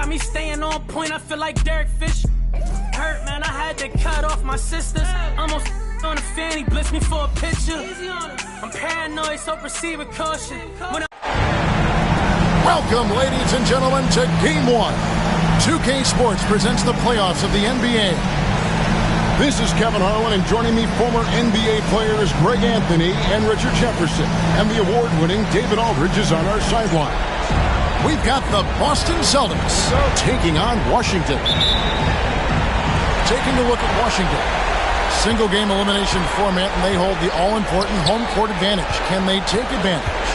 me staying on point, I feel like Derek Fisher. Hurt, man, I had to cut off my sisters. Almost on a fan, he blitzed me for a picture. I'm paranoid, so proceed with caution. Welcome, ladies and gentlemen, to Game 1. 2K Sports presents the playoffs of the NBA. This is Kevin Harlan, and joining me, former NBA players Greg Anthony and Richard Jefferson. And the award-winning David Aldridge is on our sideline. We've got the Boston Celtics taking on Washington. Taking a look at Washington. Single-game elimination format, and they hold the all-important home court advantage. Can they take advantage?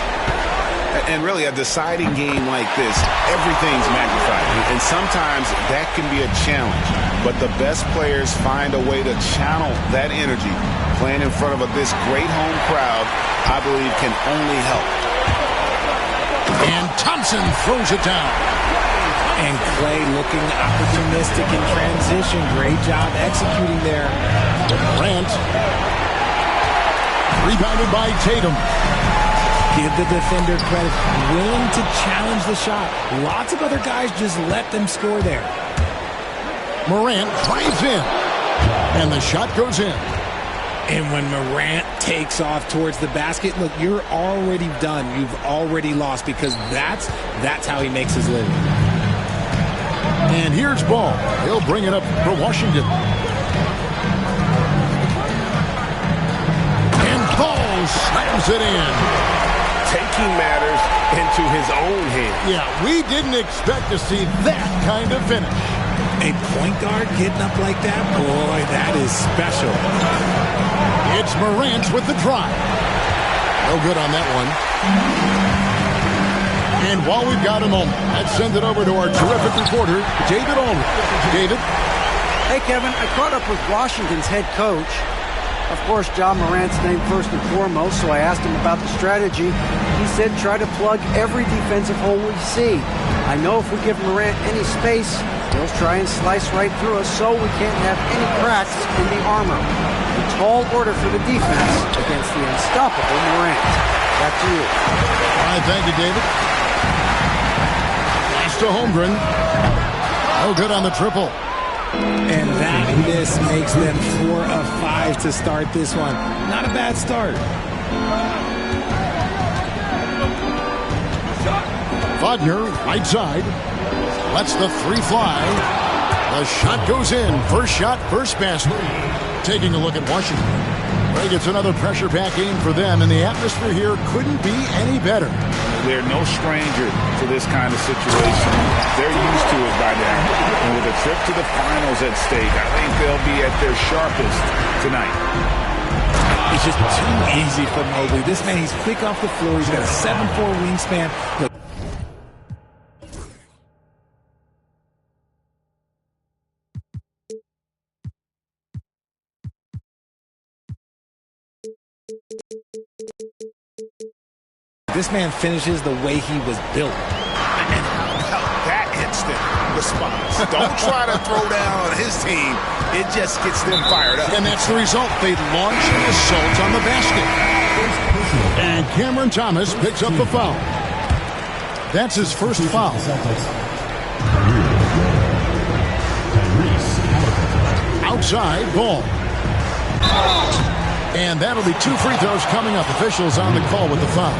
And really, a deciding game like this, everything's magnified. And sometimes that can be a challenge. But the best players find a way to channel that energy. Playing in front of this great home crowd, I believe, can only help. And Thompson throws it down. And Clay looking opportunistic in transition. Great job executing there. Grant. Rebounded by Tatum. Give the defender credit. Willing to challenge the shot. Lots of other guys just let them score there. Morant drives in. And the shot goes in. And when Morant takes off towards the basket, look, you're already done. You've already lost because that's how he makes his living. And here's Ball. He'll bring it up for Washington. And Ball slams it in. Taking matters into his own hands. Yeah, we didn't expect to see that kind of finish. A point guard getting up like that? Boy, that is special. It's Morant with the drive. No good on that one. And while we've got a moment, let's send it over to our terrific reporter, David Aldridge. David? Hey, Kevin, I caught up with Washington's head coach. Of course, Ja Morant's name first and foremost, so I asked him about the strategy. He said try to plug every defensive hole we see. I know if we give Morant any space, he'll try and slice right through us, so we can't have any cracks in the armor. A tall order for the defense against the unstoppable Morant. Back to you. All right, thank you, David. Pass to Holmgren. No good on the triple. And that miss makes them 4 of 5 to start this one. Not a bad start. Wagner, right side. Lets the three fly. The shot goes in. First shot, first basket. Taking a look at Washington. Greg, it's another pressure-packed game for them, and the atmosphere here couldn't be any better. They're no stranger to this kind of situation. They're used to it by now. And with a trip to the finals at stake, I think they'll be at their sharpest tonight. It's just too easy for Mobley. This man, he's quick off the floor. He's got a 7'4" wingspan. Look. This man finishes the way he was built. And how about that instant response? Don't try to throw down on his team. It just gets them fired up. And that's the result. They launch an assault on the basket. And Cameron Thomas picks up the foul. That's his first foul. Outside, Ball. And that'll be 2 free throws coming up. Officials on the call with the foul.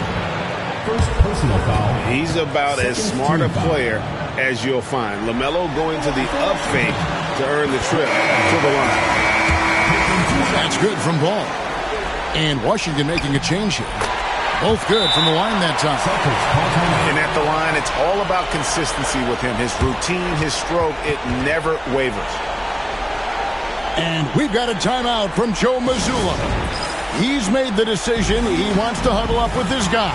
First personal foul. He's about as smart a player as you'll find. LaMelo going to the up fake to earn the trip to the line. That's good from Ball. And Washington making a change here. Both good from the line that time. And at the line, it's all about consistency with him. His routine, his stroke, it never wavers. And we've got a timeout from Joe Mazzulla. He's made the decision. He wants to huddle up with his guys.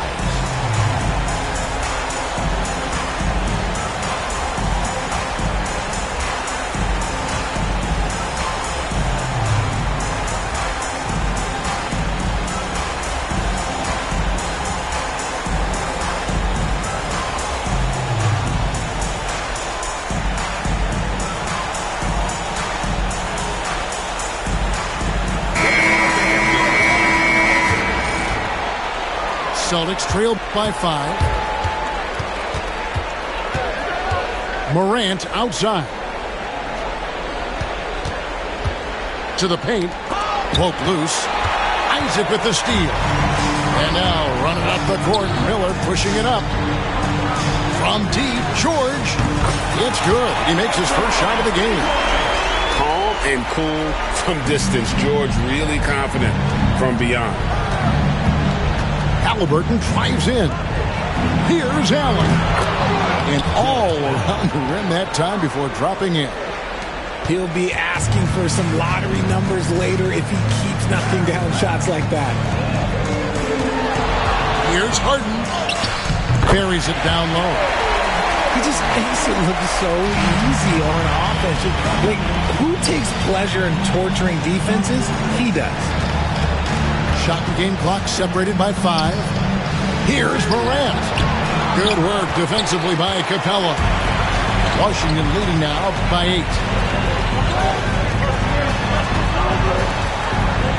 Celtics trail by 5. Morant outside. To the paint. Poke loose. Isaac with the steal. And now running up the court. Miller pushing it up. From deep, George. It's good. He makes his first shot of the game. Calm and cool from distance. George really confident from beyond. Halliburton drives in. Here's Allen. And all around the rim that time before dropping in. He'll be asking for some lottery numbers later if he keeps knocking down shots like that. Here's Harden. Carries it down low. He just makes it look so easy on offense. Like, who takes pleasure in torturing defenses? He does. Shot and game clock separated by 5. Here's Morant. Good work defensively by Capella. Washington leading now by 8.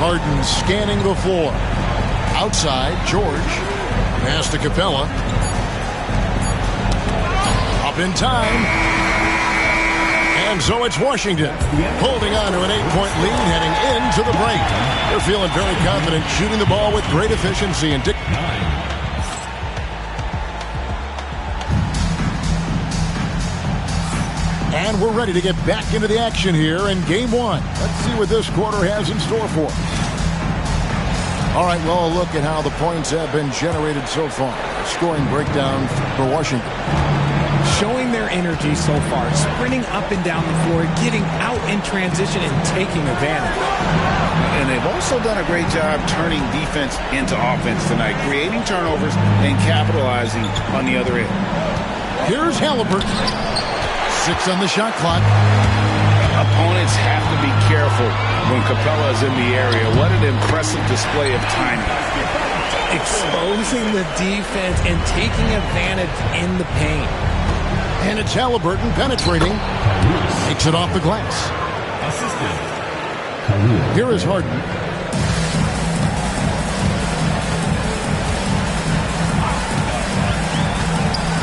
Harden scanning the floor. Outside, George. Pass to Capella. Up in time. And so it's Washington holding on to an 8-point lead heading into the break. They're feeling very confident shooting the ball with great efficiency. And And we're ready to get back into the action here in Game 1. Let's see what this quarter has in store for us. All right, well, a look at how the points have been generated so far. Scoring breakdown for Washington. Showing their energy so far, sprinting up and down the floor, getting out in transition and taking advantage. And they've also done a great job turning defense into offense tonight, creating turnovers and capitalizing on the other end. Here's Halliburton. 6 on the shot clock. Opponents have to be careful when Capella is in the area. What an impressive display of timing. Exposing the defense and taking advantage in the paint. And it's Halliburton penetrating. Takes it off the glass. Here is Harden.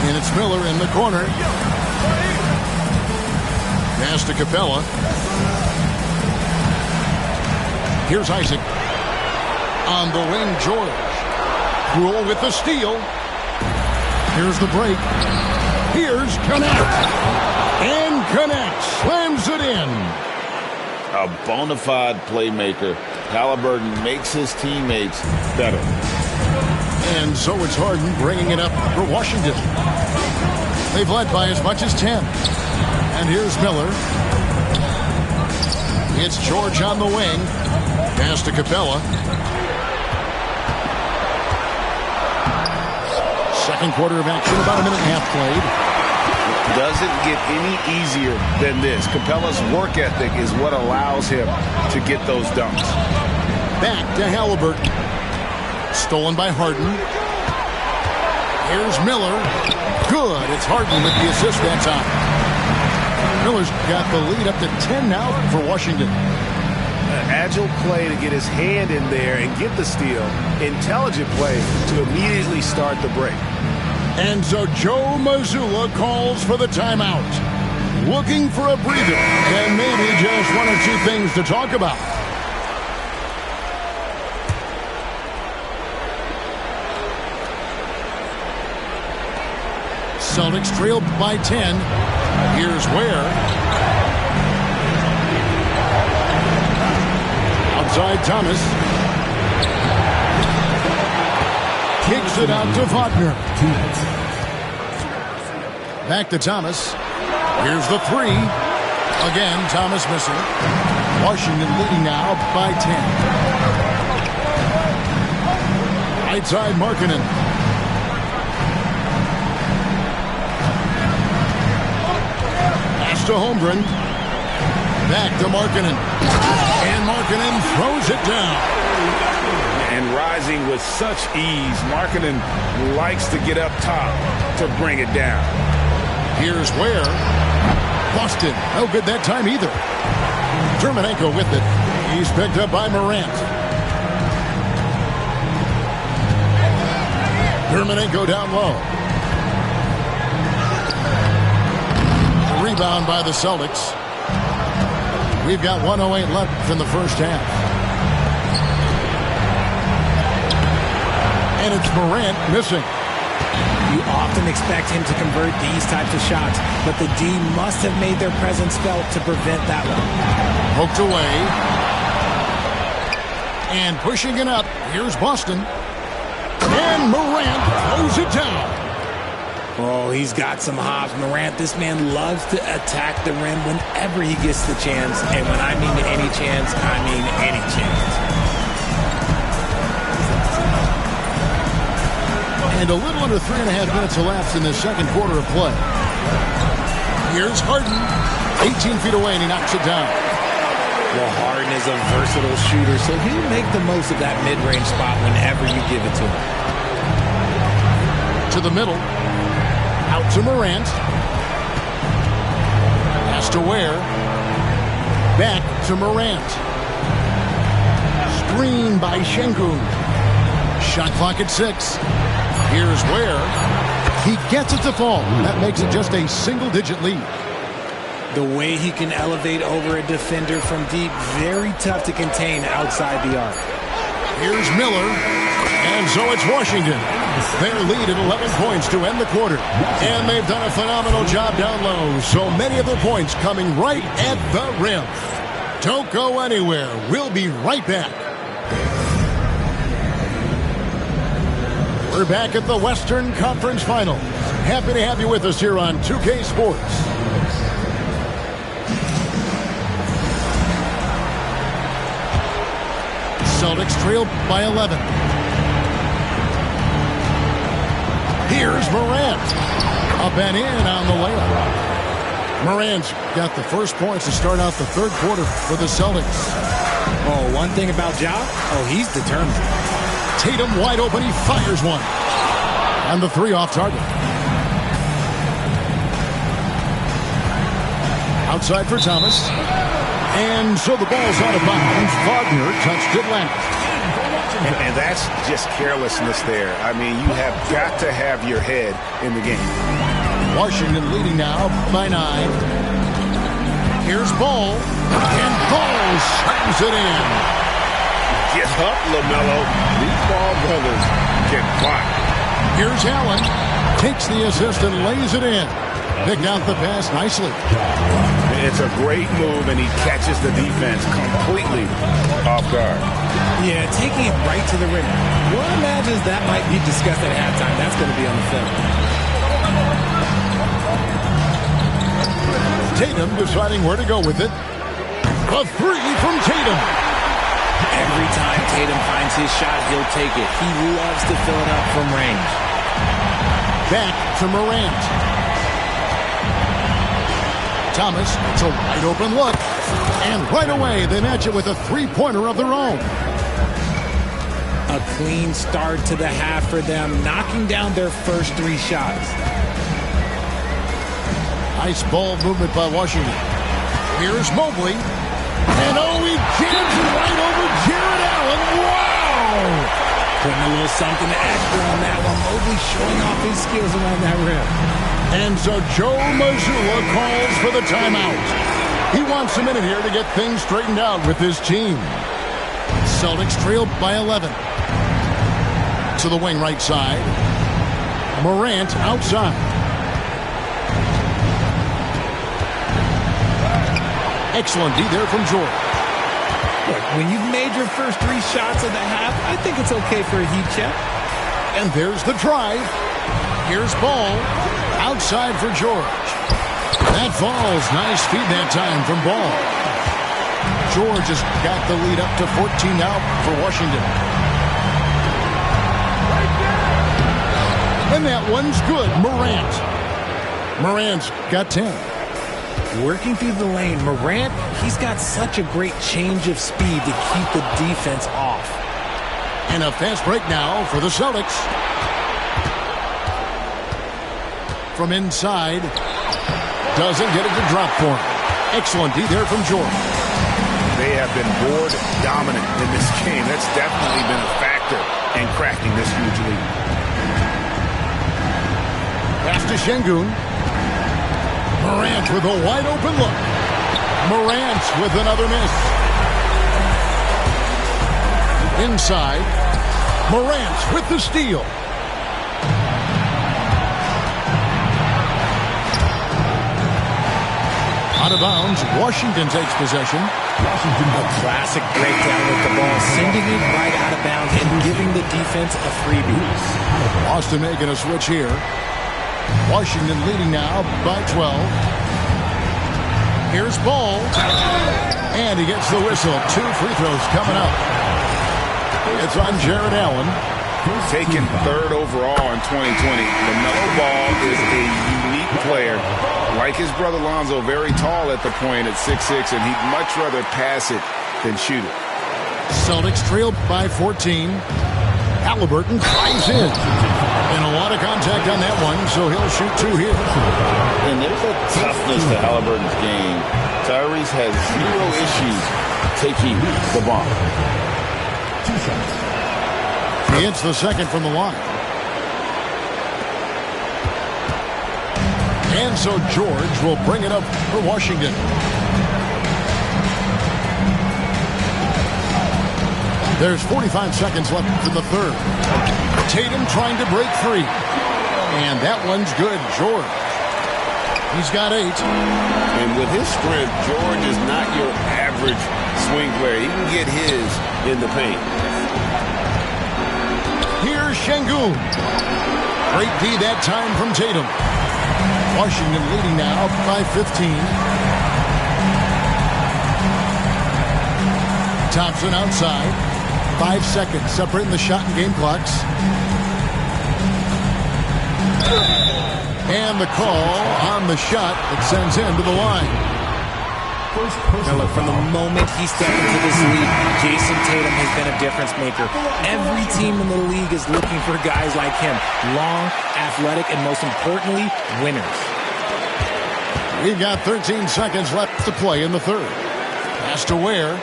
And it's Miller in the corner. Pass to Capella. Here's Isaac. On the wing, George. Rule with the steal. Here's the break. Here's Connect. And Connect slams it in. A bona fide playmaker. Halliburton makes his teammates better. And so it's Harden bringing it up for Washington. They've led by as much as 10. And here's Miller. It's George on the wing. Pass to Capella. Second quarter of action, about a minute and a half played. Doesn't get any easier than this. Capella's work ethic is what allows him to get those dunks. Back to Halliburton. Stolen by Harden. Here's Miller. Good. It's Harden with the assist that time. Miller's got the lead up to 10 now for Washington. An agile play to get his hand in there and get the steal. Intelligent play to immediately start the break. And so Joe Mazzulla calls for the timeout. Looking for a breather and maybe just 1 or 2 things to talk about. Celtics trailed by 10. Here's Ware. Outside Thomas. Kicks it out to Wagner. Back to Thomas. Here's the 3. Again, Thomas missing. Washington leading now by 10. Right side, Markkanen. Pass to Holmgren. Back to Markkanen. And Markkanen throws it down. And rising with such ease, Markkanen likes to get up top to bring it down. Here's Ware. Boston. No good that time either. Terminenko with it. He's picked up by Morant. Terminenko down low. Rebound by the Celtics. We've got 1:08 left in the first half. And it's Morant missing. You often expect him to convert these types of shots, but the D must have made their presence felt to prevent that one. Poked away. And pushing it up. Here's Boston. And Morant throws it down. Oh, he's got some hops. Morant, this man loves to attack the rim whenever he gets the chance. And when I mean any chance, I mean any chance. And a little under 3.5 minutes elapsed in the second quarter of play. Here's Harden. 18 feet away, and he knocks it down. Well, Harden is a versatile shooter, so he'll make the most of that mid-range spot whenever you give it to him. To the middle. Out to Morant. Pass to Ware. Back to Morant. Screen by Şengün. Shot clock at 6. Here's Ware. He gets it to fall. That makes it just a single-digit lead. The way he can elevate over a defender from deep, very tough to contain outside the arc. Here's Miller. And so it's Washington. Their lead at 11 points to end the quarter. And they've done a phenomenal job down low. So many of their points coming right at the rim. Don't go anywhere. We'll be right back. We're back at the Western Conference Finals. Happy to have you with us here on 2K Sports. Celtics trail by 11. Here's Morant. Up and in on the layup. Morant's got the first points to start out the third quarter for the Celtics. Oh, one thing about Ja, he's determined. Tatum wide open, he fires one. And the three off target. Outside for Thomas. And so the ball's out of bounds. Wagner touched it last. And that's just carelessness there. I mean, you have got to have your head in the game. Washington leading now by 9. Here's Ball. And Ball slams it in. Get up, LaMelo. These Ball brothers can block. Here's Allen. Takes the assist and lays it in. Picked out the pass nicely. It's a great move, and he catches the defense completely off guard. Yeah, taking it right to the rim. One imagines that might be discussed at halftime. That's going to be on the film. Tatum deciding where to go with it. A three from Tatum. Every time Tatum finds his shot, he'll take it. He loves to fill it up from range. Back to Morant. Thomas, it's a wide open look. And right away, they match it with a three-pointer of their own. A clean start to the half for them, knocking down their first 3 shots. Nice ball movement by Washington. Here's Mobley. And he jams it right over Jared Allen. Wow! Putting a little something extra on that one. Mobley showing off his skills around that rim. And so Joe Mazzulla calls for the timeout. He wants a minute here to get things straightened out with his team. Celtics trail by 11. To the wing right side. Morant outside. Excellent D there from George. Look, when you've made your first 3 shots of the half, I think it's okay for a heat check. And there's the drive. Here's Ball. Outside for George. That falls. Nice feed that time from Ball. George has got the lead up to 14 now for Washington. And that one's good. Morant's got 10. Working through the lane, Morant, he's got such a great change of speed to keep the defense off. And a fast break now for the Celtics. From inside. Doesn't get it to drop for him. Excellent D there from George. They have been board dominant in this game. That's definitely been a factor in cracking this huge lead. Pass to Şengün. Morant Morant with a wide open look. Morant with another miss. Inside. Morant with the steal. Out of bounds. Washington takes possession. A classic breakdown with the ball, sending it right out of bounds and giving the defense a freebie. Boston making a switch here. Washington leading now by 12. Here's Ball. And he gets the whistle. 2 free throws coming up. It's on Jared Allen. Taken third overall in 2020. LaMelo Ball is a unique player. Like his brother Lonzo, very tall at the point at 6'6", and he'd much rather pass it than shoot it. Celtics trail by 14. Halliburton drives in. And a lot of contact on that one, so he'll shoot 2 here. And there's a toughness to Halliburton's game. Tyrese has 0 issues taking the bomb. 2 shots. He hits the second from the line. And so George will bring it up for Washington. There's 45 seconds left in the third. Tatum trying to break free. And that one's good. George. He's got 8. And with his strength, George is not your average swing player. He can get his in the paint. Here's Şengün. Great D that time from Tatum. Washington leading now by 15. Thompson outside. 5 seconds separating the shot and game clocks. And the call on the shot that sends him to the line. Now look, from the moment he stepped into this league, Jason Tatum has been a difference maker. Every team in the league is looking for guys like him. Long, athletic, and most importantly, winners. We've got 13 seconds left to play in the third. Pass to Ware.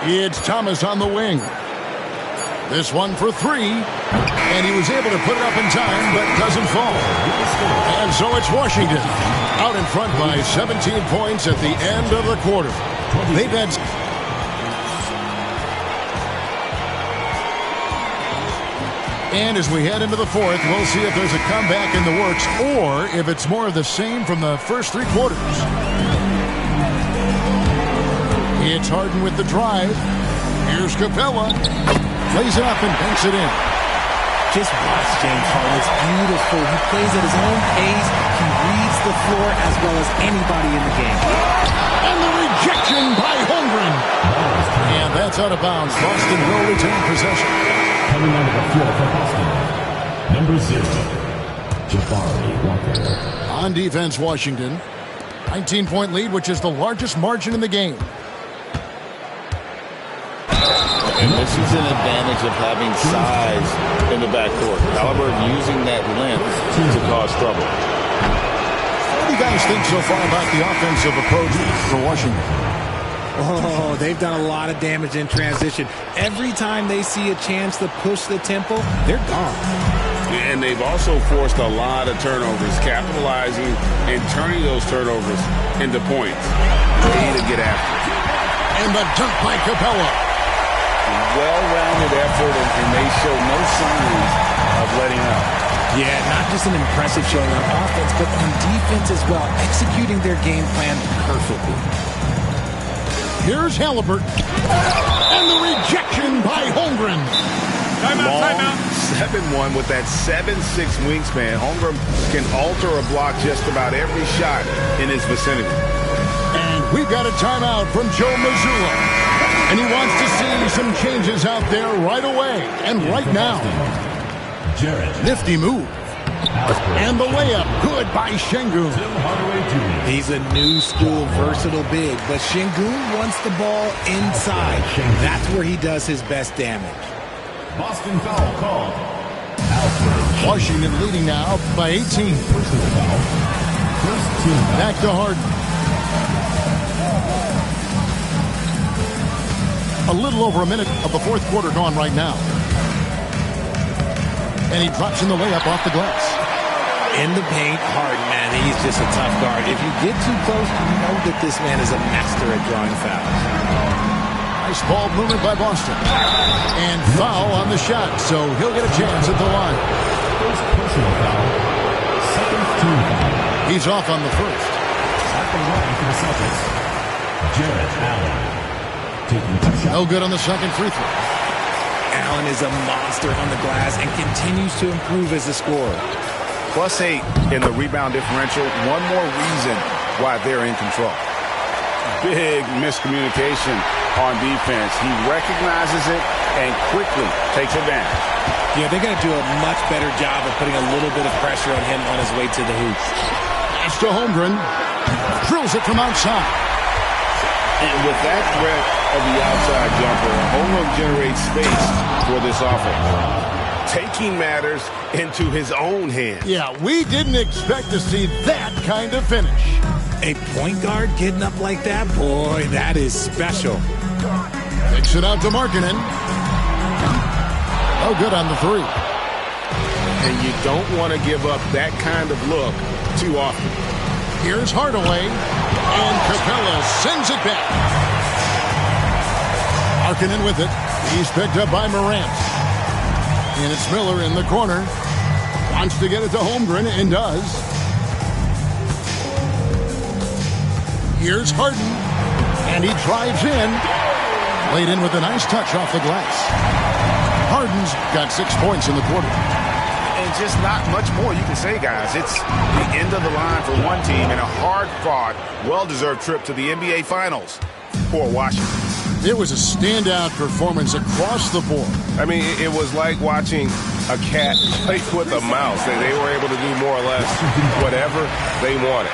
It's Thomas on the wing. This one for 3. And he was able to put it up in time, but doesn't fall. And so it's Washington out in front by 17 points at the end of the quarter. They've had... And as we head into the fourth, we'll see if there's a comeback in the works or if it's more of the same from the first 3 quarters. It's Harden with the drive. Here's Capella. Plays it up and banks it in. Just watch James Harden. It's beautiful. He plays at his own pace. He reads the floor as well as anybody in the game. And the rejection by Holmgren. And that's out of bounds. Boston will retain possession. Coming onto the floor for Boston, number 0, Jabari Walker. On defense, Washington. 19-point lead, which is the largest margin in the game. And this is an advantage of having size in the backcourt. Halliburton using that length to cause trouble. What do you guys think so far about the offensive approach for Washington? Oh, they've done a lot of damage in transition. Every time they see a chance to push the tempo, they're gone. And they've also forced a lot of turnovers, capitalizing and turning those turnovers into points. Way to get after it. And the dunk by Capella. Well-rounded effort, and they show no signs of letting up. Yeah, not just an impressive showing on offense, but on defense as well, executing their game plan perfectly. Here's Halliburton. And the rejection by Holmgren. Timeout. 7-1 with that 7'6" wingspan. Holmgren can alter a block just about every shot in his vicinity. And we've got a timeout from Joe Mazzulla. And he wants to see some changes out there right away and right now. Nifty move. And the layup, good by Şengün. He's a new school versatile big, but Şengün wants the ball inside. That's where he does his best damage. Boston foul called. Washington leading now by 18. Personal foul. First team. Back to Harden. A little over a minute of the fourth quarter gone right now. And he drops in the layup off the glass. In the paint, Harden, man, he's just a tough guard. If you get too close, you know that this man is a master at drawing fouls. Nice ball movement by Boston. And foul on the shot, so he'll get a chance at the line. First personal foul. Second team foul. He's off on the first. At the line for the Celtics, Jarrett Allen. Taking two shots. No good on the second free throw. Allen is a monster on the glass and continues to improve as a scorer. +8 in the rebound differential. One more reason why they're in control. Big miscommunication on defense. He recognizes it and quickly takes advantage. Yeah, they got to do a much better job of putting a little bit of pressure on him on his way to the hoop. Pass to Holmgren. Drills it from outside. And with that threat of the outside jumper, Holmgren generates space for this offense. Taking matters into his own hands. Yeah, we didn't expect to see that kind of finish. A point guard getting up like that? Boy, that is special. Takes it out to Markkanen. No good on the three. And you don't want to give up that kind of look too often. Here's Hardaway. And Capella sends it back. Markkanen with it. He's picked up by Morant. And it's Miller in the corner. Wants to get it to Holmgren and does. Here's Harden. And he drives in. Laid in with a nice touch off the glass. Harden's got 6 points in the quarter. And just not much more you can say, guys. It's the end of the line for one team and a hard-fought, well-deserved trip to the NBA Finals for Washington. It was a standout performance across the board. I mean, it was like watching a cat play with a mouse. They were able to do more or less whatever they wanted.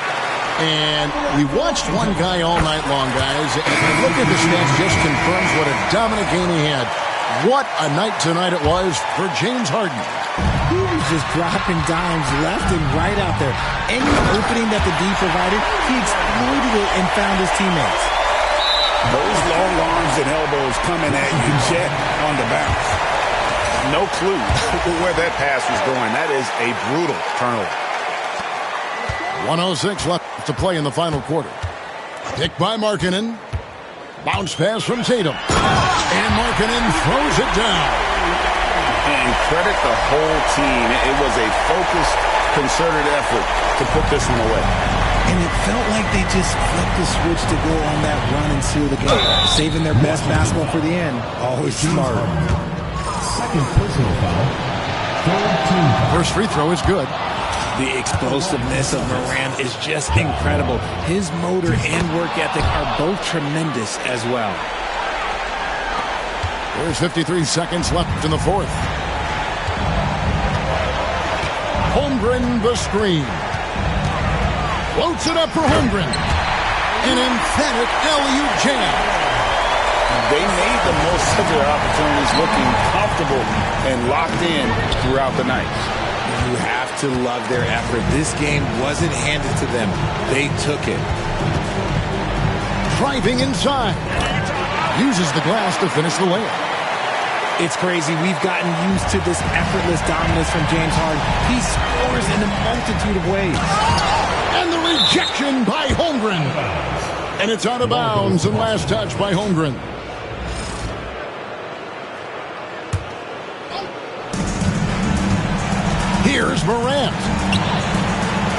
And we watched one guy all night long, guys. And look at the stats, just confirms what a dominant game he had. What a night tonight it was for James Harden. He was just dropping dimes left and right out there. Any opening that the D provided, he exploited it and found his teammates. Those long arms and elbows coming at you jet on the bounce. No clue where that pass was going. That is a brutal turnover. 1:06 left to play in the final quarter. Picked by Markkanen. Bounce pass from Tatum. And Markkanen throws it down. And credit the whole team. It was a focused, concerted effort to put this one away. And it felt like they just flipped the switch to go on that run and seal the game. Saving their best basketball for the end. Always smart. Second personal foul. Third team foul. First free throw is good. The explosiveness of Morant is just incredible. His motor and work ethic are both tremendous as well. There's 53 seconds left in the fourth. Holmgren the screen. Floats it up for Holmgren. An emphatic alley-oop jam. They made the most of their opportunities, looking comfortable and locked in throughout the night. You have to love their effort. This game wasn't handed to them. They took it. Driving inside. Uses the glass to finish the layup. It's crazy. We've gotten used to this effortless dominance from James Harden. He scores in a multitude of ways. And the rejection by Holmgren. And it's out of bounds and last touch by Holmgren. Here's Morant.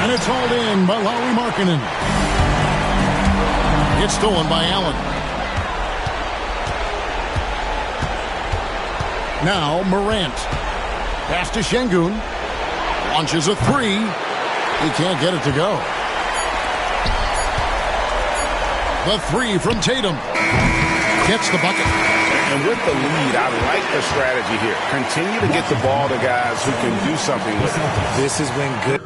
And it's hauled in by Lauri Markkanen. It's stolen by Allen. Now Morant. Pass to Şengün. Launches a three. He can't get it to go. The three from Tatum. Gets the bucket. And with the lead, I like the strategy here. Continue to get the ball to guys who can do something with it. This is when good.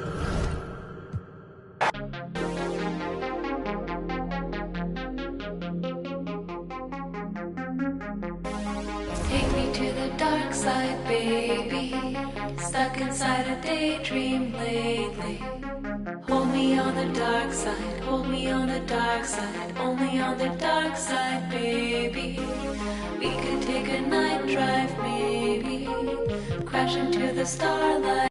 Take me to the dark side, baby. Stuck inside a daydream lately. Hold me on the dark side, hold me on the dark side, only on the dark side, baby. We could take a night drive, maybe, crash into the starlight.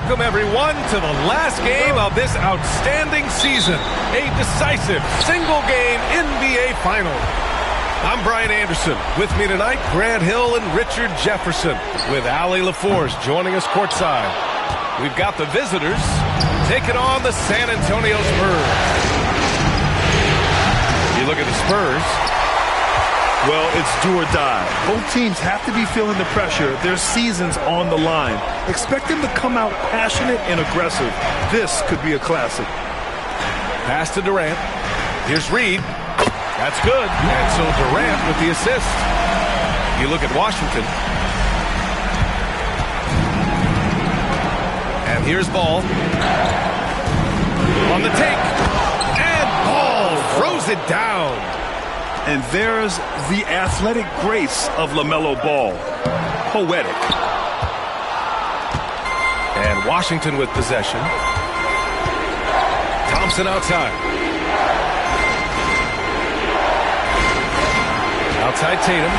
Welcome, everyone, to the last game of this outstanding season. A decisive single-game NBA Final. I'm Brian Anderson. With me tonight, Grant Hill and Richard Jefferson, with Allie LaForce joining us courtside. We've got the visitors taking on the San Antonio Spurs. You look at the Spurs. Well, it's do or die. Both teams have to be feeling the pressure. Their season's on the line. Expect them to come out passionate and aggressive. This could be a classic. Pass to Durant. Here's Reed. That's good. And so Durant with the assist. You look at Washington. And here's Ball. On the take. And Ball throws it down. And there's the athletic grace of LaMelo Ball. Poetic. And Washington with possession. Thompson outside. Outside Tatum.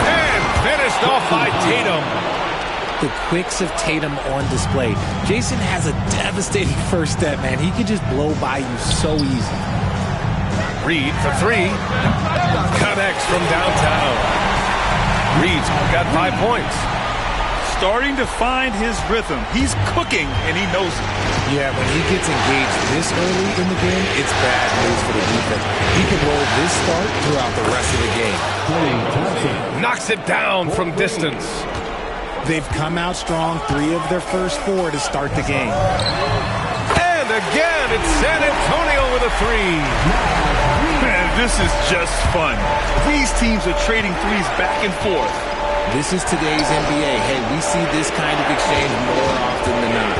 And finished off by Tatum. The quicks of Tatum on display. Jason has a devastating first step, man. He can just blow by you so easy. Reed for three. Connects from downtown. Reed's got 5 points. Starting to find his rhythm. He's cooking, and he knows it. Yeah, when he gets engaged this early in the game, it's bad news for the defense. He can roll this start throughout the rest of the game. Knocks it down from distance. They've come out strong, 3 of their first 4 to start the game. And again, it's San Antonio with a 3. Man, this is just fun. These teams are trading threes back and forth. This is today's NBA. Hey, we see this kind of exchange more often than not.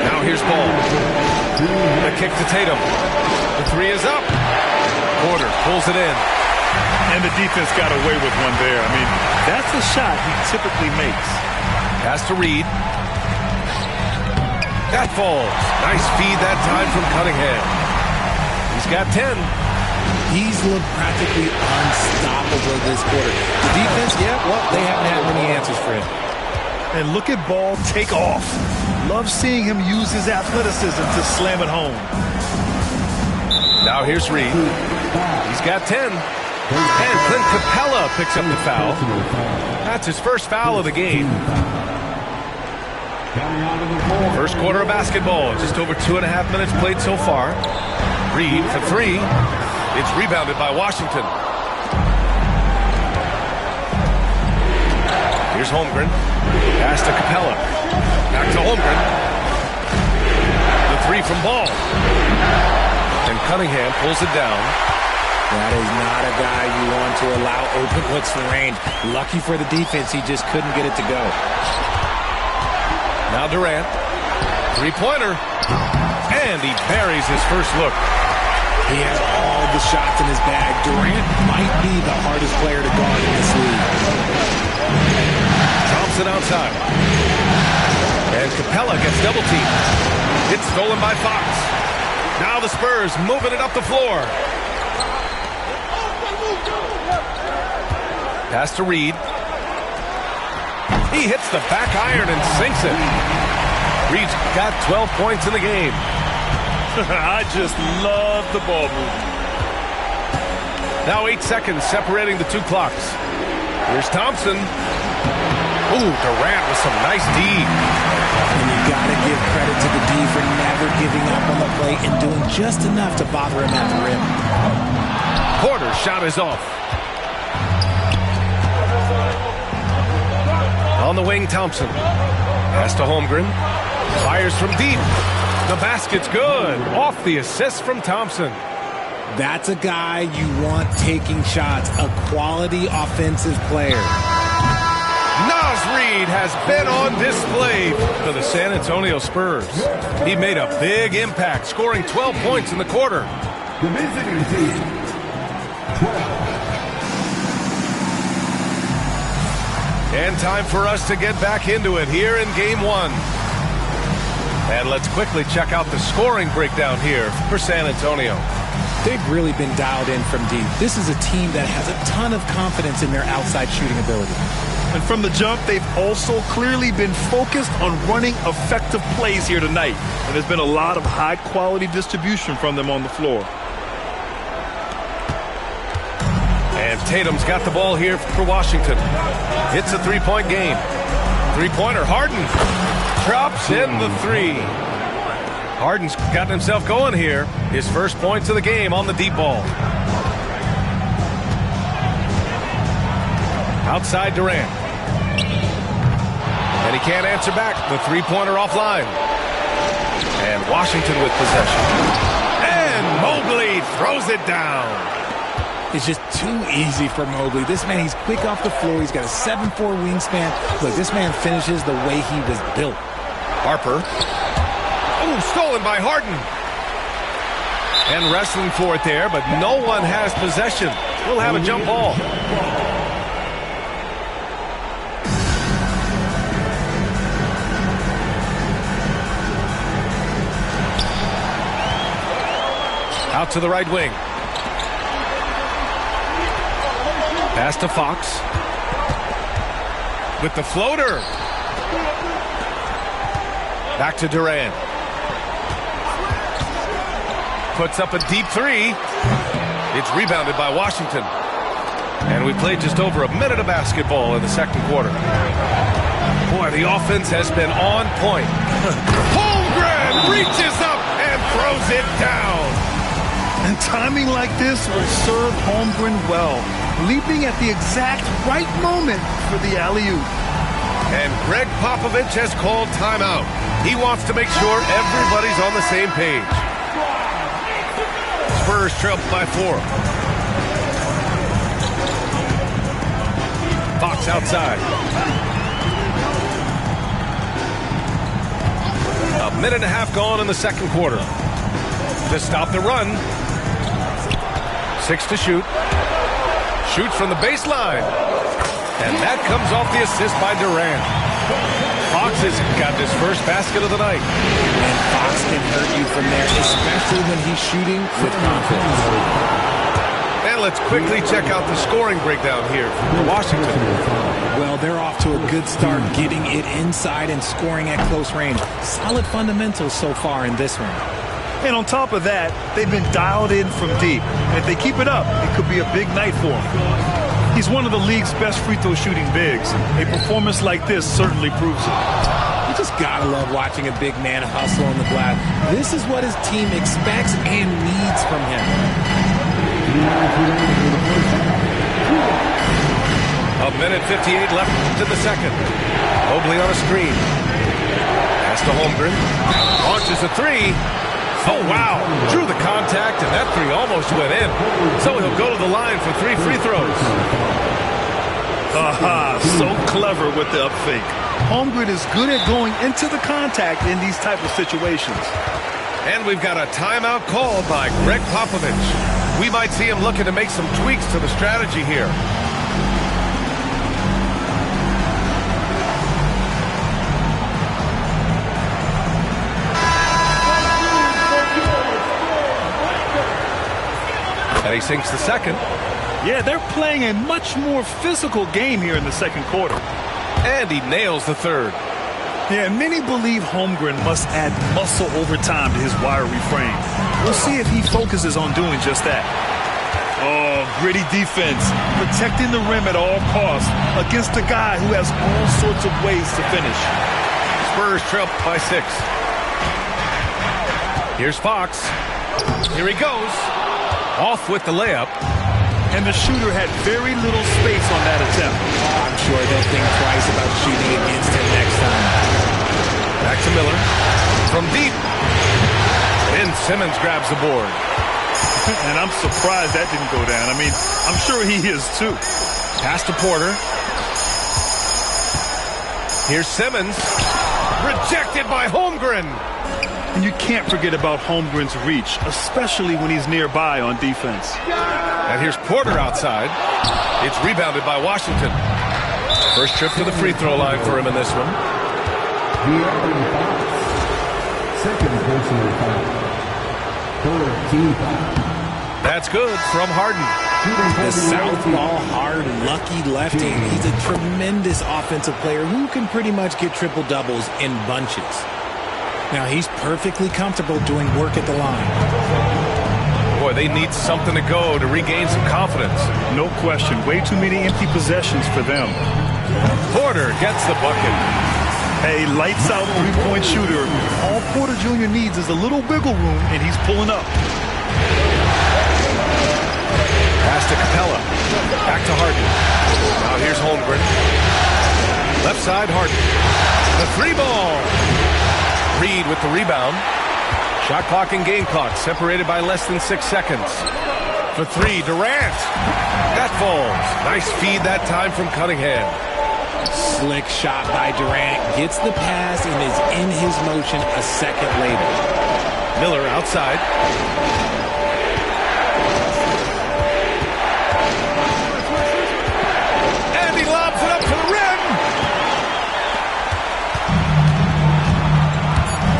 Now here's Ball. The kick to Tatum. The 3 is up. Porter pulls it in. And the defense got away with one there. I mean, that's a shot he typically makes. Pass to Reed. That falls. Nice feed that time from Cunningham. He's got 10. He's looked practically unstoppable this quarter. The defense, yeah, well, they haven't had many answers for him. And look at Ball take off. Love seeing him use his athleticism to slam it home. Now here's Reed. He's got 10. And Clint Capella picks up the foul. That's his first foul of the game. First quarter of basketball. Just over 2.5 minutes played so far. Reed for 3. It's rebounded by Washington. Here's Holmgren. Pass to Capella. Back to Holmgren. The 3 from Ball. And Cunningham pulls it down. That is not a guy you want to allow open looks for range. Lucky for the defense, he just couldn't get it to go. Now Durant. 3-pointer. And he buries his first look. He has all the shots in his bag. Durant might be the hardest player to guard in this league. Thompson outside. And Capella gets double teamed. It's stolen by Fox. Now the Spurs moving it up the floor. Pass to Reed. He hits the back iron and sinks it. Reed's got 12 points in the game. I just love the ball movement. Now 8 seconds separating the 2 clocks. Here's Thompson. Ooh, Durant with some nice D. And you got to give credit to the D for never giving up on the play and doing just enough to bother him at the rim. Porter's shot is off. On the wing, Thompson. Pass to Holmgren. Fires from deep. The basket's good. Off the assist from Thompson. That's a guy you want taking shots. A quality offensive player. Naz Reid has been on display for the San Antonio Spurs. He made a big impact, scoring 12 points in the quarter. The visiting team, 12. And time for us to get back into it here in Game 1. And let's quickly check out the scoring breakdown here for San Antonio. They've really been dialed in from deep. This is a team that has a ton of confidence in their outside shooting ability. And from the jump, they've also clearly been focused on running effective plays here tonight. And there's been a lot of high-quality distribution from them on the floor. And Tatum's got the ball here for Washington. It's a three-point game. Three-pointer, Harden drops in the three. Harden's gotten himself going here. His first points of the game on the deep ball. Outside Durant. And he can't answer back. The three-pointer offline. And Washington with possession. And Mobley throws it down. It's just too easy for Mobley. This man, he's quick off the floor. He's got a 7'4" wingspan. Look, this man finishes the way he was built. Harper. Oh, stolen by Harden. And wrestling for it there, but no one has possession. We'll have a jump ball. Out to the right wing. Pass to Fox. With the floater. Back to Durant. Puts up a deep three. It's rebounded by Washington. And we played just over a minute of basketball in the second quarter. Boy, the offense has been on point. Holmgren reaches up and throws it down. And timing like this will serve Holmgren well, leaping at the exact right moment for the alley-oop. And Greg Popovich has called timeout. He wants to make sure everybody's on the same page. Spurs trail by 4. Fox outside. A minute and a half gone in the second quarter. To stop the run. 6 to shoot. Shoots from the baseline. And that comes off the assist by Durant. Fox has got his first basket of the night. And Fox can hurt you from there, especially when he's shooting with confidence. And let's quickly check out the scoring breakdown here for Washington. Well, they're off to a good start, getting it inside and scoring at close range. Solid fundamentals so far in this one. And on top of that, they've been dialed in from deep. And if they keep it up, it could be a big night for him. He's one of the league's best free throw shooting bigs. A performance like this certainly proves it. You just gotta love watching a big man hustle on the glass. This is what his team expects and needs from him. A minute 58 left in the second. Mobley on a screen. Pass to Holmgren. Launches a three. Oh, wow. Drew the contact, and that three almost went in. So he'll go to the line for 3 free throws. Aha, so clever with the up fake. Holmgren is good at going into the contact in these type of situations. And we've got a timeout called by Greg Popovich. We might see him looking to make some tweaks to the strategy here. And he sinks the second. Yeah, they're playing a much more physical game here in the second quarter. And he nails the third. Yeah, many believe Holmgren must add muscle over time to his wiry frame. We'll see if he focuses on doing just that. Oh, gritty defense, protecting the rim at all costs against a guy who has all sorts of ways to finish. Spurs trail by 6. Here's Fox. Here he goes. Off with the layup. And the shooter had very little space on that attempt. I'm sure they'll think twice about shooting against him next time. Back to Miller. From deep. Ben Simmons grabs the board. And I'm surprised that didn't go down. I mean, I'm sure he is too. Pass to Porter. Here's Simmons. Rejected by Holmgren. And you can't forget about Holmgren's reach, especially when he's nearby on defense. And here's Porter outside. It's rebounded by Washington. First trip to the free throw line for him in this one. Second personal foul. Third team foul. That's good from Harden. The southpaw, hard, lucky lefty. He's a tremendous offensive player who can pretty much get triple-doubles in bunches. Now, he's perfectly comfortable doing work at the line. Boy, they need something to go to regain some confidence. No question. Way too many empty possessions for them. Porter gets the bucket. Hey, lights out three-point shooter. All Porter Jr. needs is a little wiggle room, and he's pulling up. Pass to Capella. Back to Harden. Now here's Holmgren. Left side, Harden. The three ball. Reed with the rebound. Shot clock and game clock separated by less than 6 seconds. For three, Durant. That falls. Nice feed that time from Cunningham. Slick shot by Durant. Gets the pass and is in his motion a second later. Miller outside. And he lobs it up to the rim.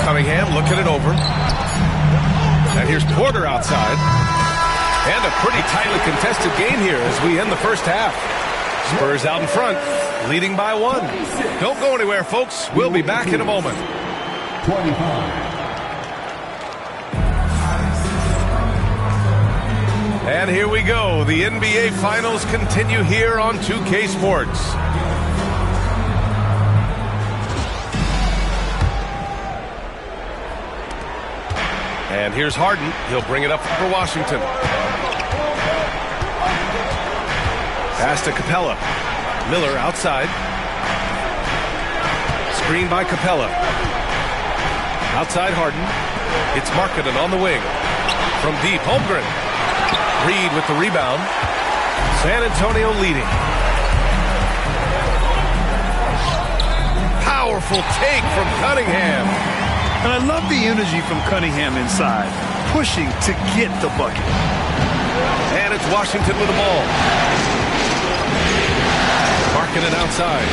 Cunningham looking it over. And here's Porter outside. And a pretty tightly contested game here as we end the first half. Spurs out in front, leading by 1. Don't go anywhere, folks. We'll be back in a moment. 25. And here we go. The NBA Finals continue here on 2K Sports. And here's Harden. He'll bring it up for Washington. Pass to Capella. Miller outside. Screen by Capella. Outside Harden. It's Markkanen on the wing. From deep, Holmgren. Reed with the rebound. San Antonio leading. Powerful take from Cunningham. And I love the energy from Cunningham inside, pushing to get the bucket. And it's Washington with the ball. Markkanen outside.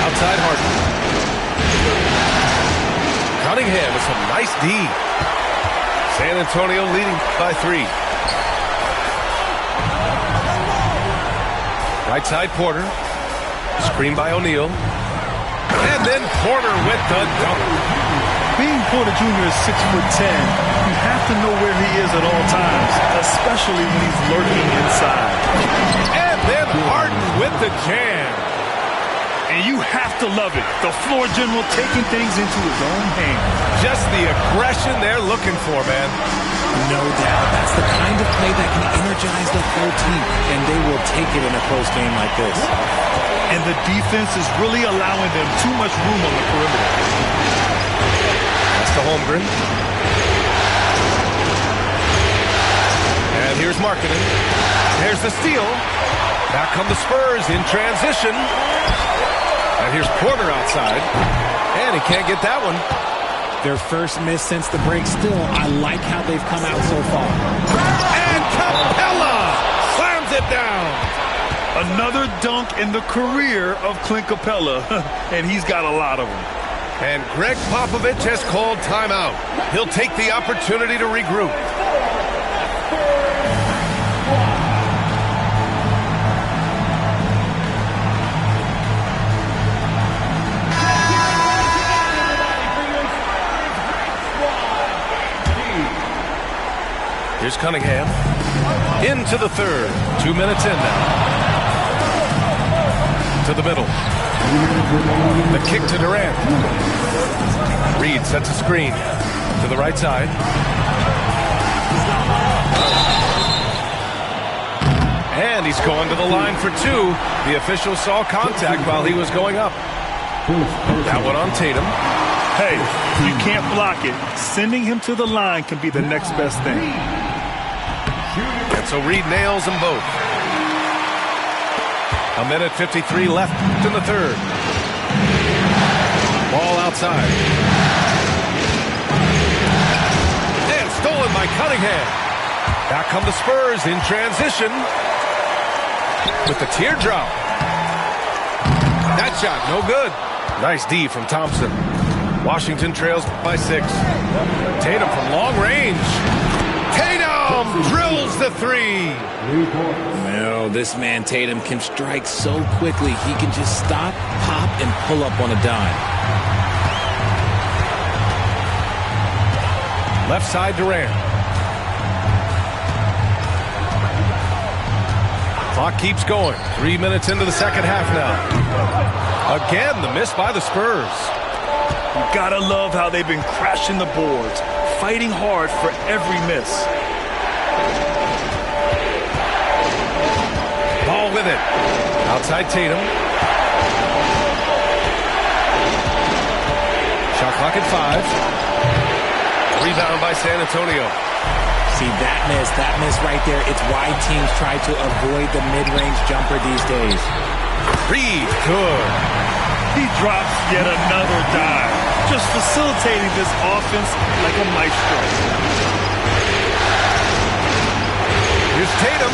Outside Harden. Cunningham with some nice D. San Antonio leading by 3. Right side Porter. Screen by O'Neal. And then Porter with the dunk. Being Porter Jr. is 6'10", you have to know where he is at all times, especially when he's lurking inside. And then Harden with the jam. And you have to love it. The floor general taking things into his own hands. Just the aggression they're looking for, man. No doubt. That's the kind of play that can energize the whole team, and they will take it in a close game like this. And the defense is really allowing them too much room on the perimeter. That's to Holmgren. And here's Markkanen. There's the steal. Back come the Spurs in transition. And here's Porter outside. And he can't get that one. Their first miss since the break. Still, I like how they've come out so far. And Capella slams it down. Another dunk in the career of Clint Capella, and he's got a lot of them. And Greg Popovich has called timeout. He'll take the opportunity to regroup. Here's Cunningham. Into the third. 2 minutes in now. To the middle. The kick to Durant. Reed sets a screen to the right side. And he's going to the line for 2. The official saw contact while he was going up. That one on Tatum. Hey, you can't block it. Sending him to the line can be the next best thing. And so Reed nails them both. 1:53 left in the third. Ball outside. And stolen by Cunningham. Back come the Spurs in transition. With the teardrop. That shot, no good. Nice D from Thompson. Washington trails by 6. Tatum from long range. the three. No, this man Tatum can strike so quickly. He can just stop, pop, and pull up on a dime. Left side Durant. Clock keeps going. 3 minutes into the second half now. Again, the miss by the Spurs. You gotta love how they've been crashing the boards, fighting hard for every miss. Ball with it. Outside Tatum. Shot clock at 5. Rebound by San Antonio. See, that miss right there, it's why teams try to avoid the mid-range jumper these days. Reed, good. He drops yet another dive, just facilitating this offense like a maestro. Here's Tatum.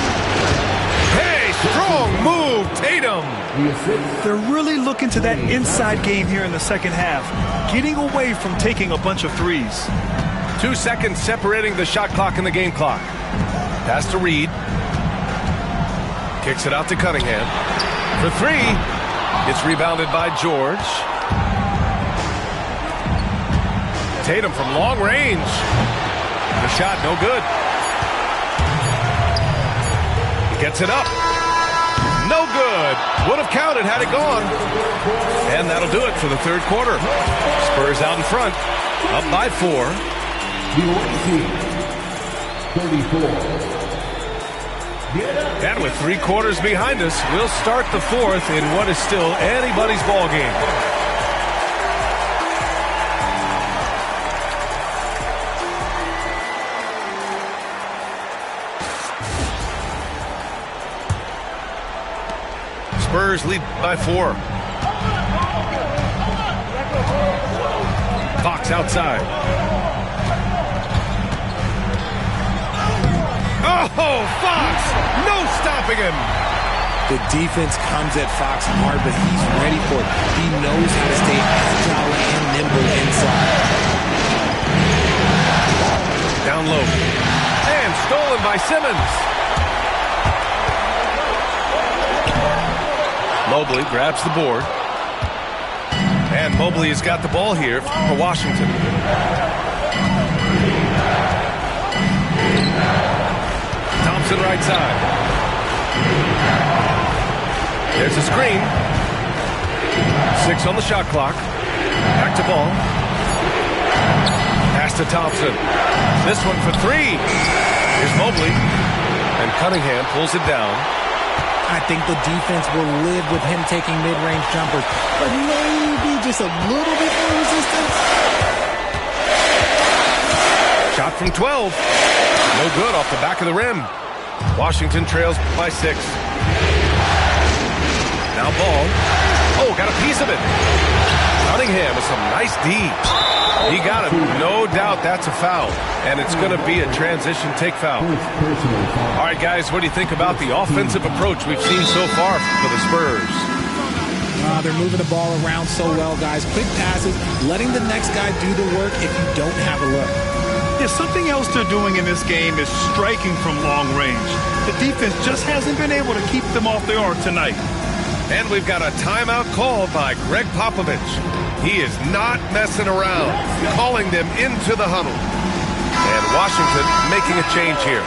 Hey, strong move, Tatum. They're really looking to that inside game here in the second half, getting away from taking a bunch of threes. 2 seconds separating the shot clock and the game clock. Pass to Reed. Kicks it out to Cunningham. For 3. It's rebounded by George. Tatum from long range. The shot no good. He gets it up. No good. Would have counted had it gone. And that'll do it for the third quarter. Spurs out in front. Up by 4. The away team, 34. And with 3 quarters behind us, we'll start the fourth in what is still anybody's ball game. Spurs lead by 4. Fox outside. Oh, Fox! No stopping him! The defense comes at Fox hard, but he's ready for it. He knows how to stay agile and nimble inside. Down low. And stolen by Simmons. Mobley grabs the board. And Mobley has got the ball here for Washington. Thompson right side. There's a screen. 6 on the shot clock. Back to ball. Pass to Thompson. This one for 3. Here's Mobley. And Cunningham pulls it down. I think the defense will live with him taking mid-range jumpers, but maybe just a little bit more resistance. Shot from 12. No good off the back of the rim. Washington trails by 6. Now ball. Oh, got a piece of it. Cunningham with some nice D. He got him. No doubt that's a foul. And it's going to be a transition take foul. All right, guys, what do you think about the offensive approach we've seen so far for the Spurs? They're moving the ball around so well, guys. Quick passes, letting the next guy do the work if you don't have a look. Yeah, something else they're doing in this game is striking from long range. The defense just hasn't been able to keep them off the arc tonight. And we've got a timeout called by Greg Popovich. He is not messing around, calling them into the huddle. And Washington making a change here.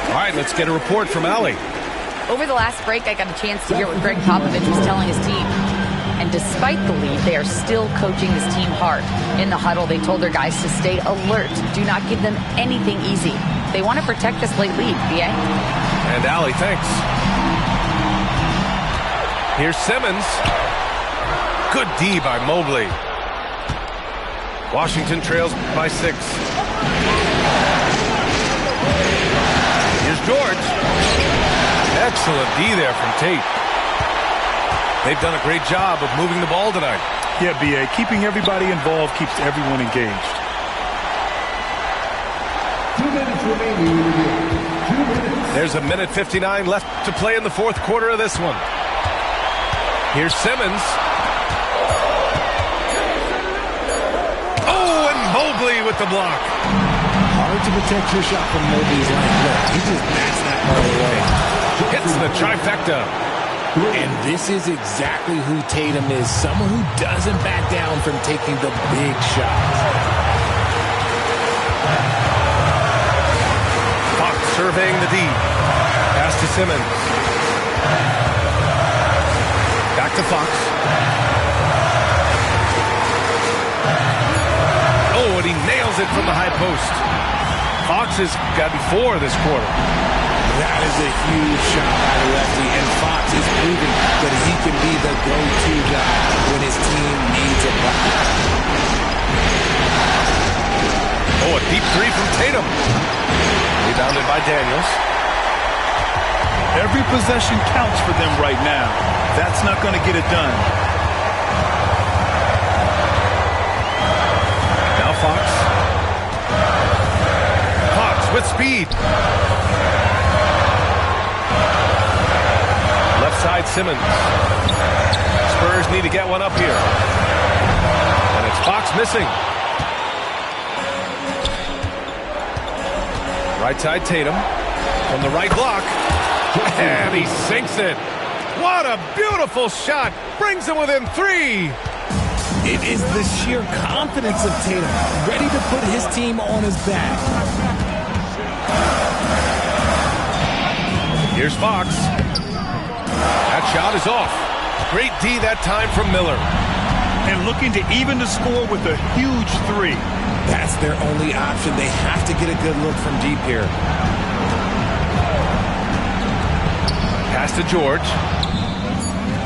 All right, let's get a report from Allie. Over the last break, I got a chance to hear what Greg Popovich was telling his team. And despite the lead, they are still coaching this team hard. In the huddle, they told their guys to stay alert. Do not give them anything easy. They want to protect this late lead, BA. And Allie, thanks. Here's Simmons. Good D by Mobley. Washington trails by 6. Here's George. Excellent D there from Tate. They've done a great job of moving the ball tonight. Yeah, BA, keeping everybody involved keeps everyone engaged. 2 minutes remaining. 2 minutes. There's a minute 59 left to play in the fourth quarter of this one. Here's Simmons. Oh, and Mobley with the block. hard to protect your shot from Mobley's line. Look, he just bats that ball away. Hits the trifecta. And this is exactly who Tatum is. Someone who doesn't back down from taking the big shots. Fox surveying the D. Pass to Simmons. Back to Fox. Oh, and he nails it from the high post. Fox has got 4 this quarter. That is a huge shot by the lefty, and Fox is proving that he can be the go-to guy when his team needs a bucket. Oh, a deep 3 from Tatum. Rebounded by Daniels. Every possession counts for them right now. That's not going to get it done. Now Fox. Fox with speed. Left side Simmons. Spurs need to get one up here. And it's Fox missing. Right side Tatum. From the right block. And he sinks it. What a beautiful shot. Brings him within 3. It is the sheer confidence of Tatum, ready to put his team on his back. Here's Fox. That shot is off. Great D that time from Miller. And looking to even the score with a huge 3. That's their only option. They have to get a good look from deep here. Pass to George.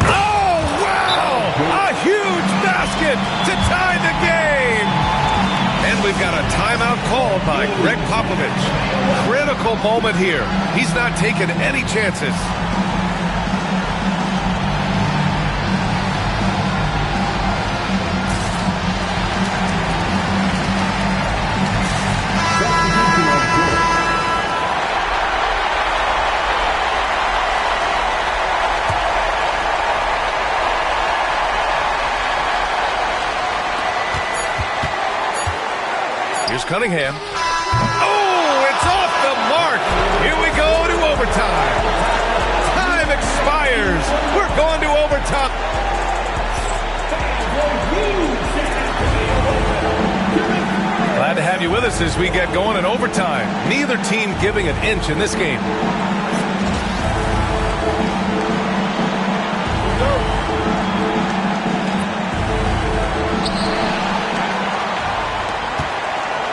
Oh, wow! A huge basket to tie the game! And we've got a timeout called by Greg Popovich. Critical moment here. He's not taking any chances. Here's Cunningham. Oh, it's off the mark. Here we go to overtime. Time expires. We're going to overtime. Glad to have you with us as we get going in overtime. Neither team giving an inch in this game.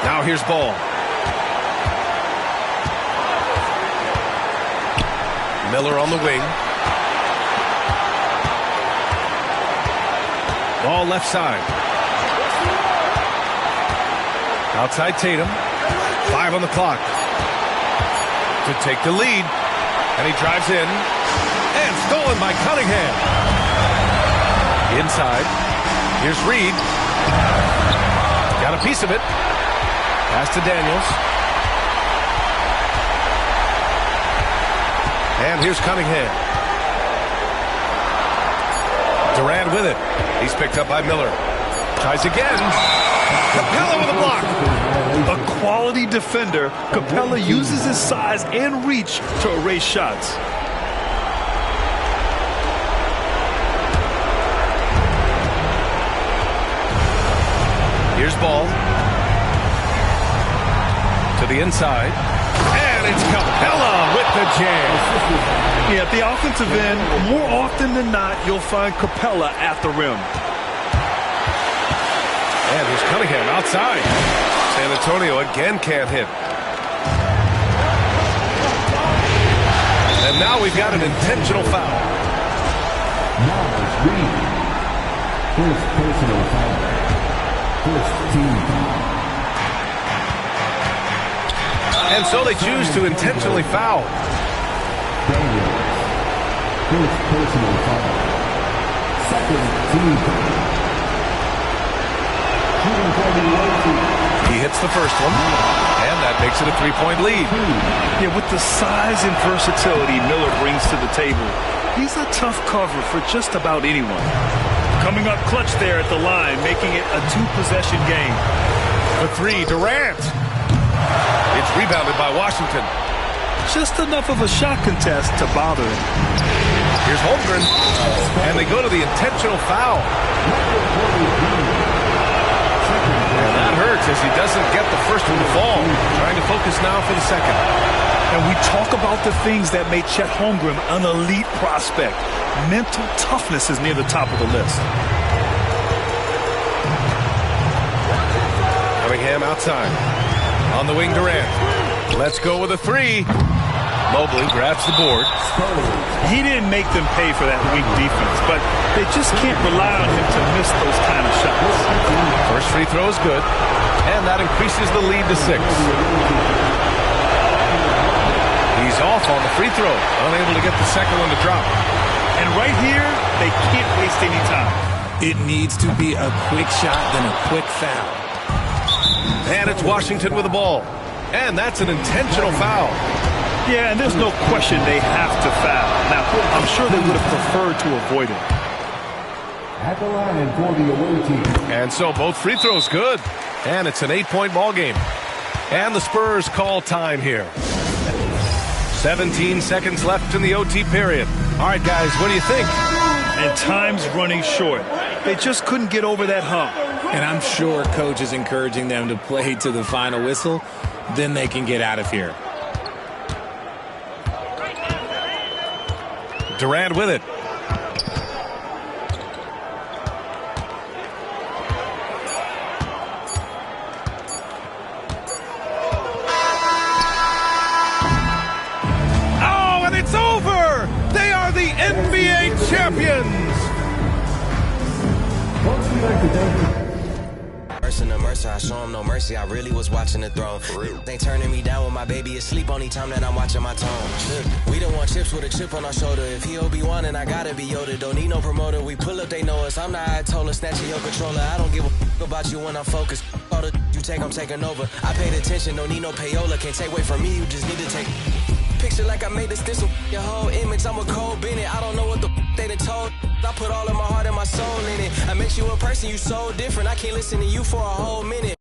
Now here's Ball. Miller on the wing. Ball left side. Outside Tatum. 5 on the clock. To take the lead. And he drives in. And stolen by Cunningham. Inside. Here's Reed. Got a piece of it. Pass to Daniels. And here's Cunningham. Durant with it. He's picked up by Miller. Tries again. Capella with a block. A quality defender, Capella uses his size and reach to erase shots. Here's Ball. To the inside. And it's Capella with the jam. Yeah, at the offensive end, more often than not, you'll find Capella at the rim. And here's Cunningham outside. San Antonio again can't hit. And now we've got an intentional foul. Now Reed. First personal foul. First team foul. And so they choose to intentionally foul. Daniels. First personal foul. Second team foul. He hits the first one, and that makes it a 3-point lead. Yeah, with the size and versatility Miller brings to the table, he's a tough cover for just about anyone. Coming up clutch there at the line, making it a 2-possession game. The 3, Durant. It's rebounded by Washington. Just enough of a shot contest to bother him. Here's Holmgren, and they go to the intentional foul. And that hurts as he doesn't get the first one to fall. Trying to focus now for the second. And we talk about the things that made Chet Holmgren an elite prospect. Mental toughness is near the top of the list. Cunningham outside. On the wing, Durant. Let's go with a three. Mobley grabs the board. He didn't make them pay for that weak defense, but they just can't rely on him to miss those kind of shots. First free throw is good, and that increases the lead to 6. He's off on the free throw, unable to get the second one to drop. And right here, they can't waste any time. It needs to be a quick shot, then a quick foul. And it's Washington with the ball. And that's an intentional foul. Yeah, and there's no question they have to foul. Now, I'm sure they would have preferred to avoid it. At the line for the away team. And so both free throws good. And it's an 8-point ball game. And the Spurs call time here. 17 seconds left in the OT period. All right, guys, what do you think? And time's running short. They just couldn't get over that hump. And I'm sure coach is encouraging them to play to the final whistle. Then they can get out of here. Durant with it. Oh, and it's over! They are the NBA champions! No mercy, I show him no mercy. I really was watching the throne. They turning me down when my baby is asleep. Only time that I'm watching my tone. We don't want chips with a chip on our shoulder. If he Obi-Wan and I gotta be Yoda. Don't need no promoter. We pull up, they know us. I'm the Ayatollah, snatching your controller. I don't give a about you when I'm focused. All the you take, I'm taking over. I paid attention, don't need no payola. Can't take away from me, you just need to take. Picture like I made this stencil. Your whole image, I'm a Cole Bennett. I don't know what the they done told. I put all of my heart and my soul in it. I make you a person, you so different. I can't listen to you for a whole minute.